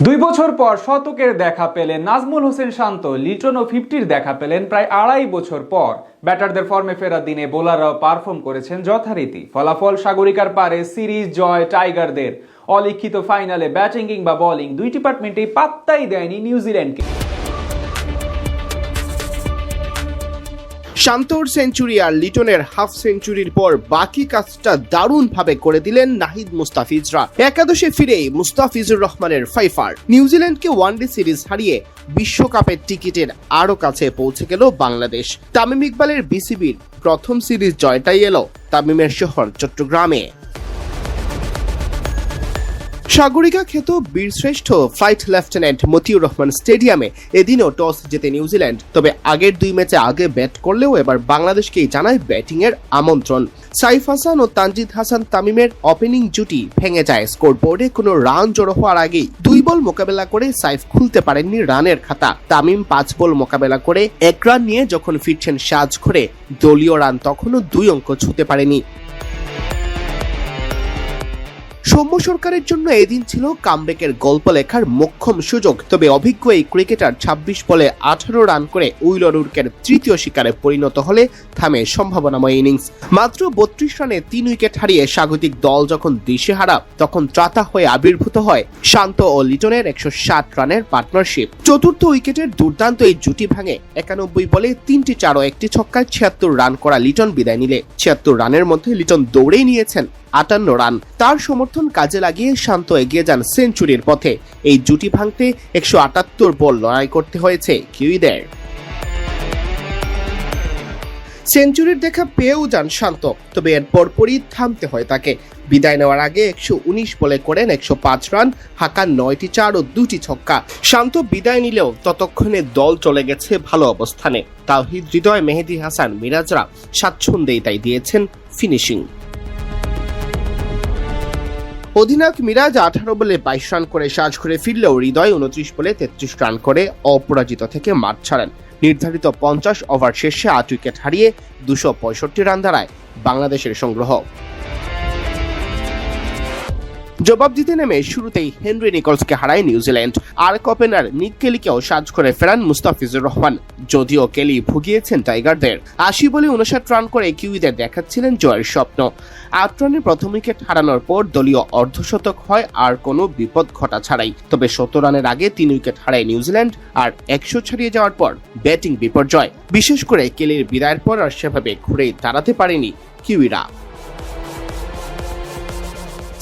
2 বছর পর শতকের দেখা পেলেন নাজমুল হোসেন শান্ত। লিটন ও 50-র দেখা পেলেন প্রায় 2.5 বছর পর। ব্যাটারদের ফর্মে ফেরার দিনে বোলাররাও পারফর্ম করেছেন যথারীতি। ফলাফল সাগরিকার পারে সিরিজ জয় টাইগারদের। অলিখিত ফাইনালে ব্যাটিং কিংবা বোলিং দুই ডিপার্টমেন্টেই পাত্তাই দেয়নি নিউজিল্যান্ডকে। শান্তর সেঞ্চুরি আর লিটনের হাফ সেঞ্চুরির পর বাকি কাজটা দারুণভাবে করে দিলেন নাহিদ মুস্তাফিজরা। একাদশে ফিরে মুস্তাফিজুর রহমানের ফাইফার নিউজিল্যান্ডকে ওয়ানডে সিরিজ হারিয়ে বিশ্বকাপের টিকিটের আরো কাছে পৌঁছে গেল বাংলাদেশ। তামিম ইকবালের বিসিবির প্রথম সিরিজ জয়টাই এলো তামিমের শহর চট্টগ্রামে। সাগরিকা খ্যাত বীরশ্রেষ্ঠ ফ্লাইট লেফটেন্যান্ট মতিউর রহমান স্টেডিয়ামে এদিনও টস জেতে নিউজিল্যান্ড। তবে আগের 2 ম্যাচে আগে ব্যাট করলেও এবার বাংলাদেশকেই জানায় ব্যাটিং এর আমন্ত্রণ। সাইফ হাসান ও তানজিদ হাসান তামিমের ওপেনিং জুটি ভেঙে যায় স্কোরবোর্ডে কোনো রান জড়ো হওয়ার আগেই। 2 বল মোকাবেলা করে সাইফ খুলতে পারেননি রানের খাতা। তামিম 5 বল মোকাবেলা করে 1 রান নিয়ে যখন ফিরছেন সাজ করে দলীয় রান তখনও 2 অঙ্ক ছুঁতে পারেনি। সৌম্য সরকারের জন্য এদিন ছিল কামব্যাকের গল্প লেখার মোক্ষম সুযোগ। তবে অভিজ্ঞ এই ক্রিকেটার 26 বলে 18 রান করে উইলরুরকের তৃতীয় শিকারে পরিণত হলে থামে সম্ভাবনাময় ইনিংস। মাত্র 32 রানে 3 উইকেট হারিয়ে স্বাগতিক দল যখন দিশেহারা তখন ত্রাতা হয়ে আবির্ভূত হয় শান্ত ও লিটনের 160 রানের পার্টনারশিপ। চতুর্থ উইকেটের দুর্দান্ত এই জুটি ভাঙে 91 বলে 3টি 4 ও 1টি ছক্কায় 76 রান করা লিটন বিদায় নিলে 76 রানের মধ্যে লিটন দৌড়েই নিয়েছেন 58 রান। তার সমর্থন কাজে লাগিয়ে শান্ত এগিয়ে যান সেঞ্চুরির পথে। এই জুটি ভাঙতে 178 বল লড়াই করতে হয়েছে কিউইদের। সেঞ্চুরির দেখা পেয়েও যান শান্ত, তবে এর পরপরই থামতে হয় তাকে। বিদায় নেওয়ার আগে 119 বলে করেন 105 রান, হাঁকান 9টি 4 ও 2টি ছক্কা। শান্ত বিদায় নিলেও ততক্ষণে দল চলে গেছে ভালো অবস্থানে। তাওহিদ হৃদয়, মেহেদী হাসান, মিরাজরা স্বাচ্ছন্দ্যেই তাই দিয়েছেন ফিনিশিং। অধিনায়ক মিরাজ 18 বলে 22 রান করে সাজ করে ফিরলেও হৃদয় 29 বলে 33 রান করে অপরাজিত থেকে মাঠ ছাড়েন। নির্ধারিত 50 ওভার শেষে 8 উইকেট হারিয়ে 265 রান দাঁড়ায় বাংলাদেশের সংগ্রহ। জবাব দিতে নেমে শুরুতেই হেনরি নিকলসকে হারায় নিউজিল্যান্ড। আর ওপেনার নিক কেলিকেও সাজ করে ফেরান মুস্তাফিজুর রহমান। যদিও কেলি ভুগিয়েছেন টাইগারদের। 80 বলে 59 রান করে কিউইদের দেখাচ্ছিলেন জয়ের স্বপ্ন। 8 রানে প্রথম উইকেট হারানোর পর দলীয় অর্ধশতক হয় আর কোনো বিপদ ঘটা ছাড়াই। তবে 70 রানের আগে 3 উইকেট হারায় নিউজিল্যান্ড আর 100 ছাড়িয়ে যাওয়ার পর ব্যাটিং বিপর্যয়। বিশেষ করে কেলির বিদায়ের পর আর সেভাবে ঘুরে দাঁড়াতে পারেনি কিউইরা।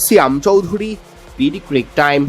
সিয়াম চৌধুরী, বিডি ক্রিক টাইম।